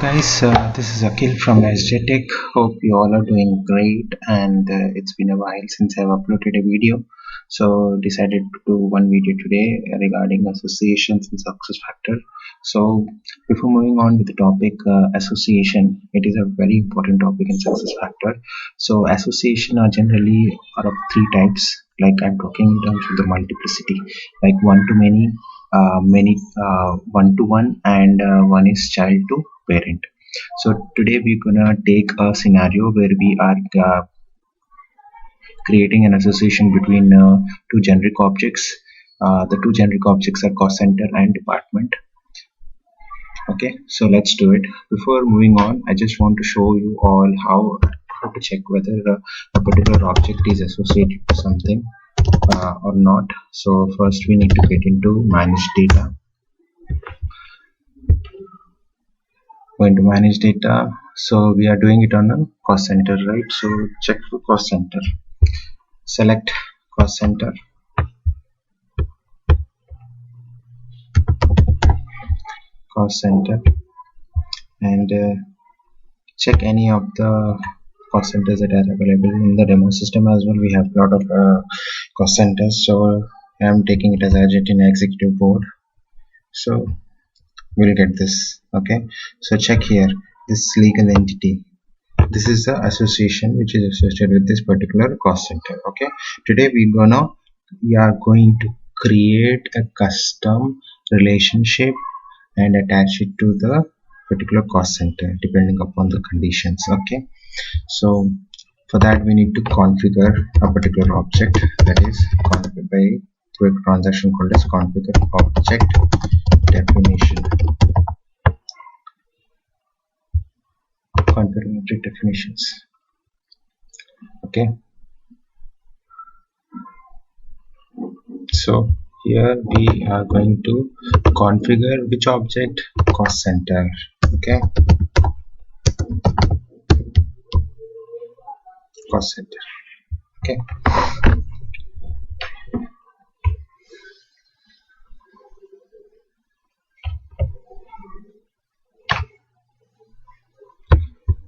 Guys, this is Akhil from SJTech. Hope you all are doing great, and it's been a while since I've uploaded a video. So decided to do one video today regarding associations and success factor. So before moving on with the topic, association, it is a very important topic in success factor. So association are of three types. Like I'm talking in terms of the multiplicity, like one to many, one to one, and one is child to parent. So today we're gonna take a scenario where we are creating an association between two generic objects. The two generic objects are cost center and department. Okay, so let's do it. Before moving on, I just want to show you all how to check whether a particular object is associated to something or not. So first we need to get into manage data. Going to manage data, so we are doing it on a cost center, right? So check for cost center, select cost center, and check any of the cost centers that are available in the demo system as well. We have a lot of cost centers, so I'm taking it as Argentina executive board, so we'll get this. Okay, so check here, this legal entity, this is the association which is associated with this particular cost center. Okay, today we are going to create a custom relationship and attach it to the particular cost center depending upon the conditions. Okay, so for that we need to configure a particular object, that is configure through a transaction called as configure object definition. Configure object definitions. Okay, so here we are going to configure which object, cost center. Okay, cost center. Okay,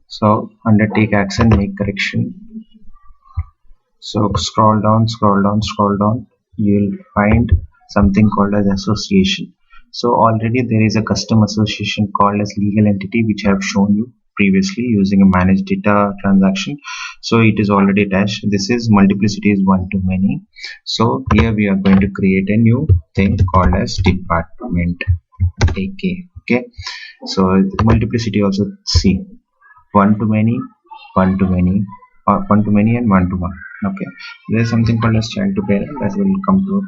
so undertake action, make correction. So scroll down, you'll find something called as association. So already there is a custom association called as legal entity, which I have shown you previously using a managed data transaction. So it is already attached. This is multiplicity is one to many. So here we are going to create a new thing called as department AK. Okay, so multiplicity also see one to many, one to many, or one to many and one to one. Okay, there is something called as child to parent that will come to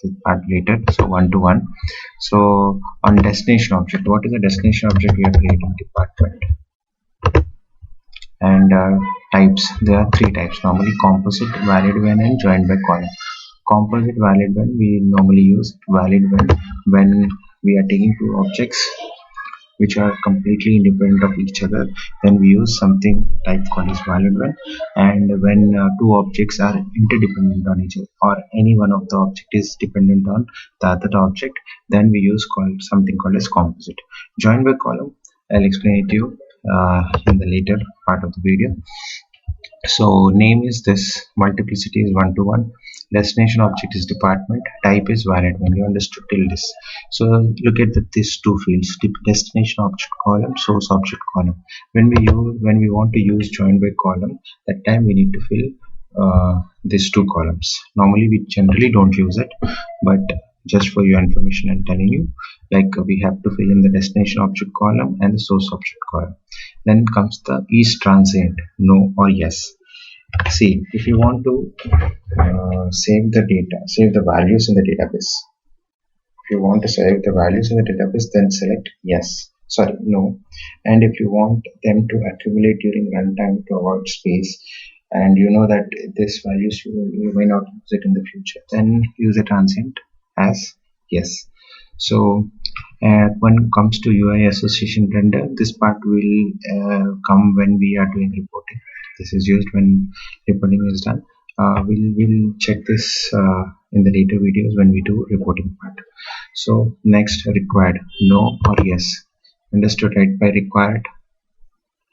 this part later. So one to one. So on destination object, what is the destination object we are creating? Department. And types, there are three types normally: composite, valid when, and joined by column. Composite, valid when, we normally use valid when we are taking two objects which are completely independent of each other, then we use something type called as valid when. And when two objects are interdependent on each other, or any one of the object is dependent on the other object, then we use something called as composite. Joined by column, I'll explain it to you in the later part of the video. So name is this, multiplicity is one to one, destination object is department, type is valid when. You understood till this? So look at these two fields, destination object column, source object column. When we want to use join by column, that time we need to fill these two columns. Normally we generally don't use it, but just for your information I'm telling you, like we have to fill in the destination object column and the source object column. Then comes the is transient, no or yes. See, if you want to save the values in the database, if you want to save the values in the database, then select no. And if you want them to accumulate during runtime to avoid space, and you know that this values you may not use it in the future, then use a transient as yes. So when it comes to UI association render, this part will come when we are doing reporting. This is used when reporting is done. We'll check this in the later videos when we do reporting part. So next, required, no or yes. Understood, right? By required,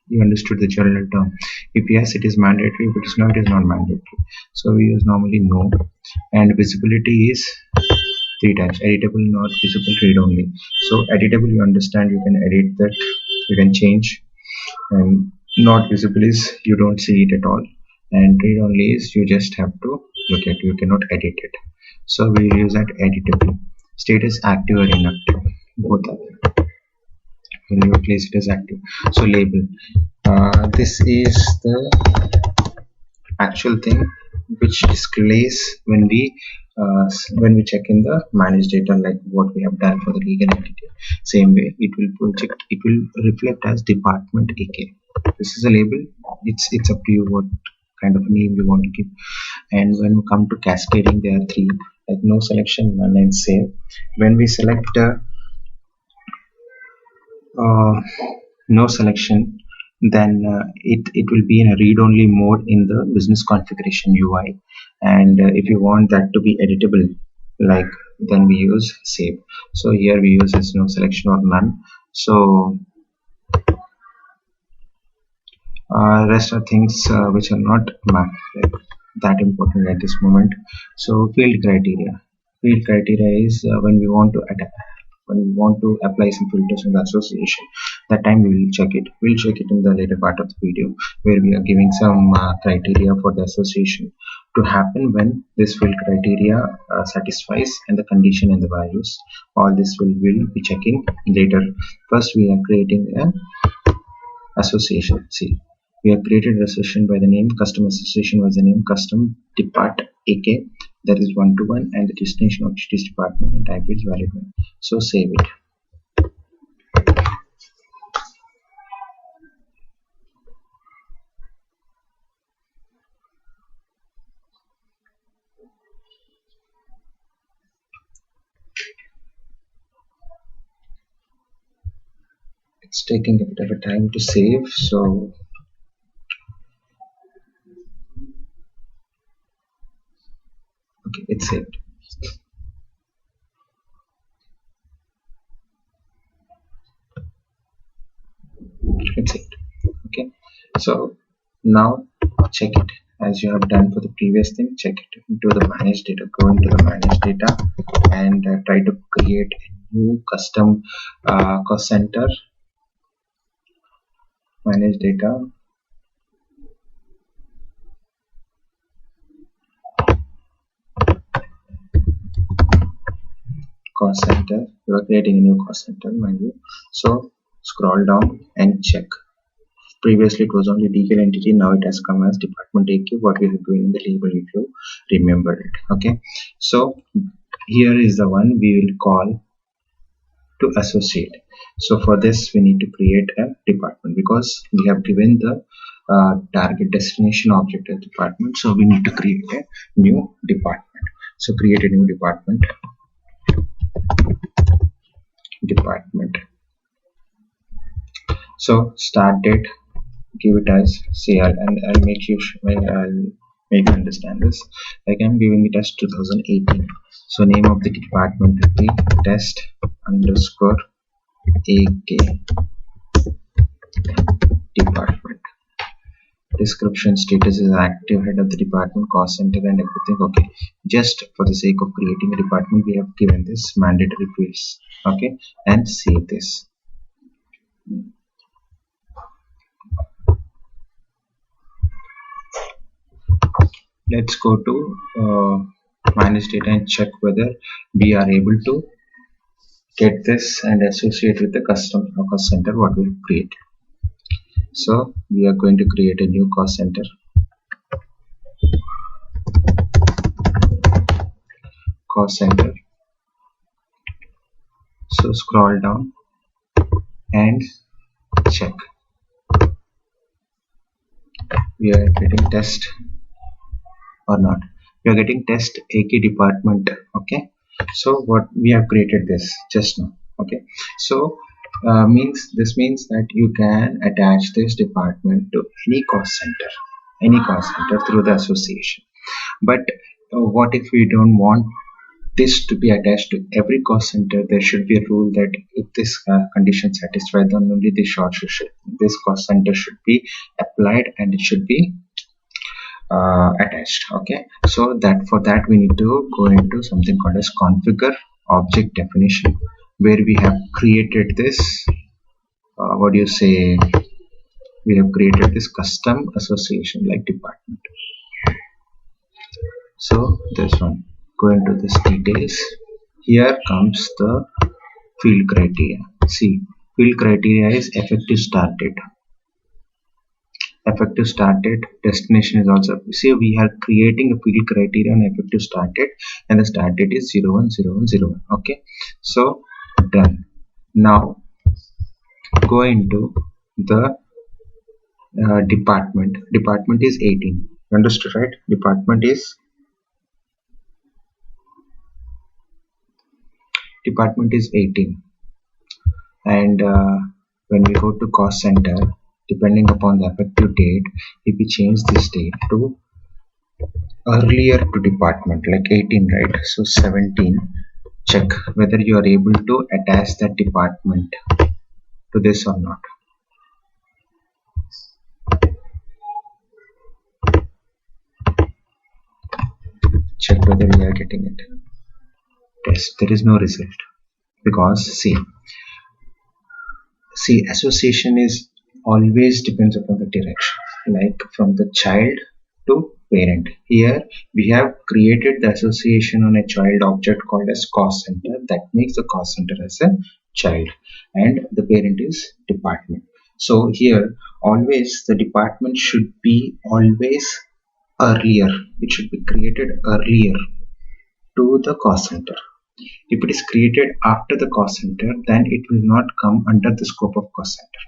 you understood the general term. If yes, it is mandatory. If it is not, it is not mandatory. So we use normally no. And visibility is three types: editable, not visible, read only. So editable, you understand, you can edit that, you can change. And not visible is you don't see it at all. And read only is you just have to look at, you cannot edit it. So we use that editable. Status active or inactive, both are there. When you place it as active. So label, this is the actual thing which displays when we check in the managed data, like what we have done for the legal entity. Same way it will project, it will reflect as department AK. This is a label. It's up to you what kind of name you want to give. And when we come to cascading, there are three, like no selection, none, and save. When we select uh, no selection, then it will be in a read-only mode in the business configuration UI. And if you want that to be editable, like, then we use save. So here we use as no selection or none. So rest are things which are not like that important at this moment. So field criteria is when we want to add, when we want to apply some filters in the association. That time we will check it. We'll check it in the later part of the video, where we are giving some criteria for the association to happen when this field criteria satisfies, and the condition and the values. All this will be checking later. First we are creating a association. See, we have created an association by the name custom association, was the name custom depart AK, that is one to one, and the destination object is department, and type is valid one. So save it. It's taking a bit of a time to save, so okay, it's saved. It's saved. Okay, so now check it as you have done for the previous thing. Check it into the managed data, go into the managed data, and try to create a new custom cost center. Manage data, cost center. You are creating a new cost center, mind you. So scroll down and check. Previously it was only legal entity, now it has come as department AK, what we have given in the label, if you remember it. Okay, so here is the one we will call to associate. So for this we need to create a department, because we have given the target destination object as department, so we need to create a new department. So create a new department. So start date, give it as CL, and I'll make you understand this. Like I'm giving it as 2018. So name of the department will be test underscore AK department. Description, status is active, head of the department, cost center, and everything. Okay, just for the sake of creating a department, we have given this mandatory fields. Okay, and save this. Let's go to manage data and check whether we are able to get this and associate with the custom cost center what we create. So we are going to create a new cost center. Cost center. So scroll down and check. We are getting test or not. We are getting test AK department. Okay. So what we have created this just now. Okay. So this means that you can attach this department to any cost center through the association. But what if we don't want this to be attached to every cost center, there should be a rule that if this condition satisfied, then only this cost center should be applied and it should be attached. Okay, so that for that we need to go into something called as configure object definition, where we have created this what do you say, we have created this custom association like department. So this one, go into this details. Here comes the field criteria. See, field criteria is effective start date. Effective start date, destination is also, see, we are creating a field criteria on effective start date, and the start date is 01/01/01. Okay, so done. Now go into the department. Department is 18. Understood, right? Department is 18, and when we go to cost center, depending upon the effective date, if we change this date to earlier to department like 18, right? So 17, check whether you are able to attach that department to this or not. Check whether you are getting it. Test. There is no result because see, association is always depends upon the direction, like from the child to parent. Here we have created the association on a child object called as cost center, that makes the cost center as a child, and the parent is department. So here always the department should be always earlier, it should be created earlier to the cost center. If it is created after the cost center, then it will not come under the scope of cost center.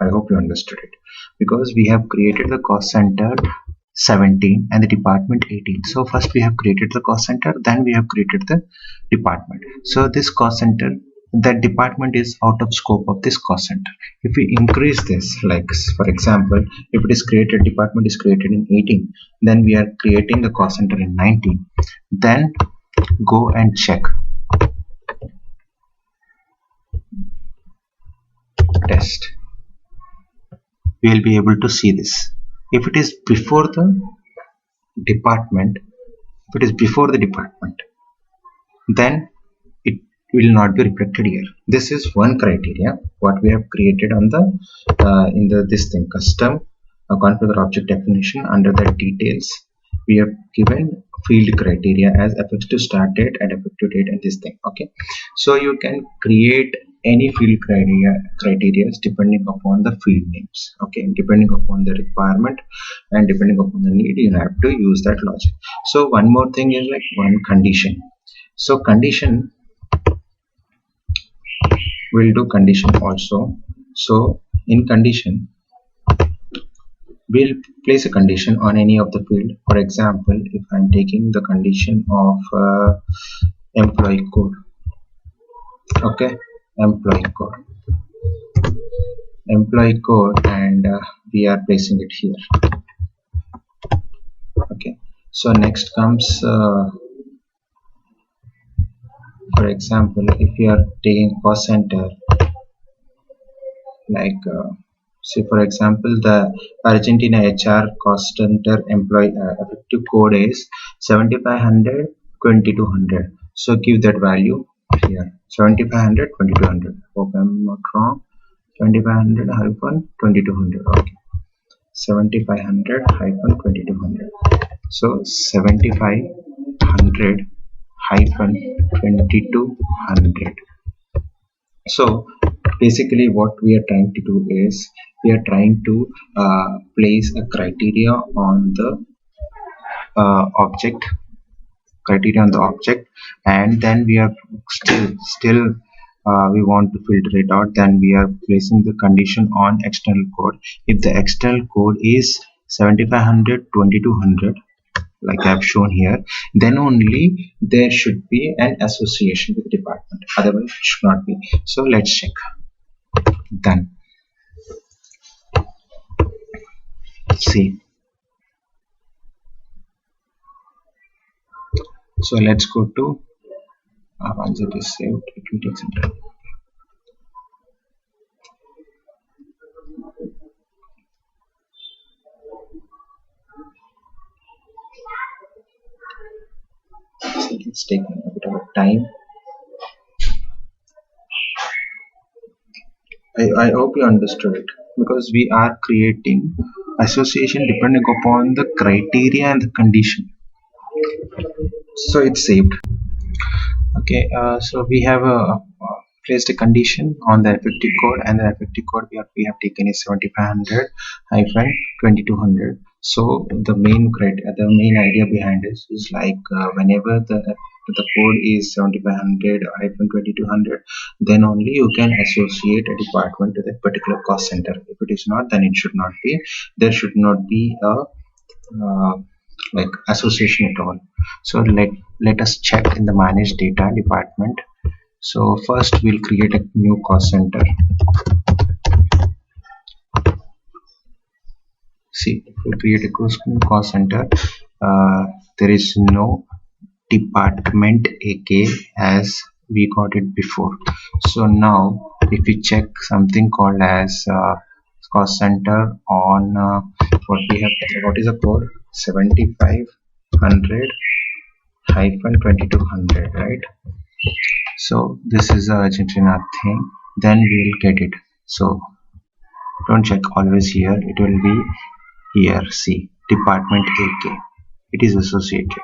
I hope you understood it, because we have created the cost center 17 and the department 18. So first we have created the cost center, then we have created the department. So this cost center, that department is out of scope of this cost center. If we increase this, like for example, if it is created, department is created in 18, then we are creating the cost center in 19, then go and check test, we will be able to see this. If it is before the department, then it will not be reflected here. This is one criteria what we have created on the in the this thing custom configure object definition. Under the details we have given field criteria as effective start date and effective date and this thing. Okay, so you can create any field criteria depending upon the field names. Okay, depending upon the requirement and depending upon the need, you have to use that logic. So one more thing is like one condition. So condition, we'll do condition also. So in condition, we'll place a condition on any of the field. For example, if I'm taking the condition of employee code. Okay, employee code, and we are placing it here. Okay, so next comes for example, if you are taking cost center, like say for example, the Argentina HR cost center employee effective code is 7500 2200. So give that value here, 7500 2200. Hope I'm not wrong. 7500 hyphen 2200. Okay, 7500 hyphen 2200. So 7500 hyphen 2200. So basically what we are trying to do is we are trying to place a criteria on the object, and then we are still we want to filter it out, then we are placing the condition on external code. If the external code is 7500 2200 like I have shown here, then only there should be an association with the department, otherwise it should not be. So let's check. Done. See, so let's go to Once it is saved, it will take some time. So it's taking a bit of time. I hope you understood it, because we are creating association depending upon the criteria and the condition. So it's saved. Okay, so we have placed a condition on the effective code, and the effective code we have taken is 7500 hyphen 2200. So the main idea behind this is like whenever the code is 7500 hyphen 2200, then only you can associate a department to that particular cost center. If it is not, then it should not be. There should not be a uh, like association at all. So let us check in the manage data department. So first we'll create a new cost center. See, if we create a new cost center, uh, there is no department AK as we got it before. So now if we check something called as cost center on what is the code, 7500 hyphen 2200, right? So this is a Argentina thing, then we will get it. So don't check always here, it will be here. See, department AK, it is associated.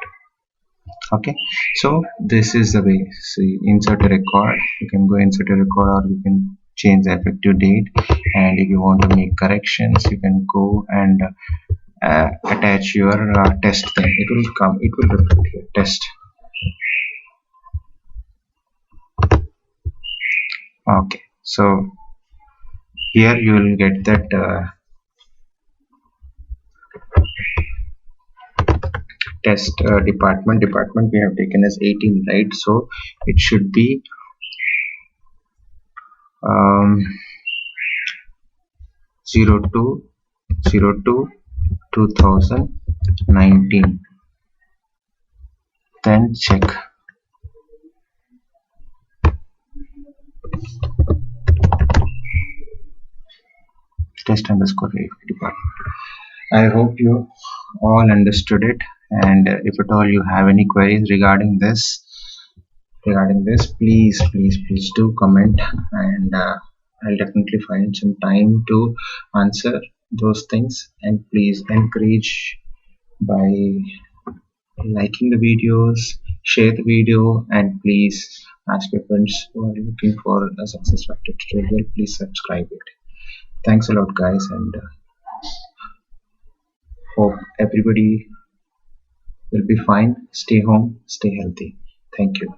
Okay, so this is the way. See, insert a record, you can go insert a record, or you can change the effective date, and if you want to make corrections, you can go and attach your test thing. It will reflect here test. Okay, so here you will get that test department we have taken as 18, right? So it should be um, 02 2019. Then check test underscore department. I hope you all understood it, and if at all you have any queries regarding this, please do comment, and I'll definitely find some time to answer those things. And please encourage by liking the videos, share the video, and please ask your friends who are looking for a success factor tutorial. Please subscribe it. Thanks a lot, guys, and hope everybody will be fine. Stay home, stay healthy. Thank you.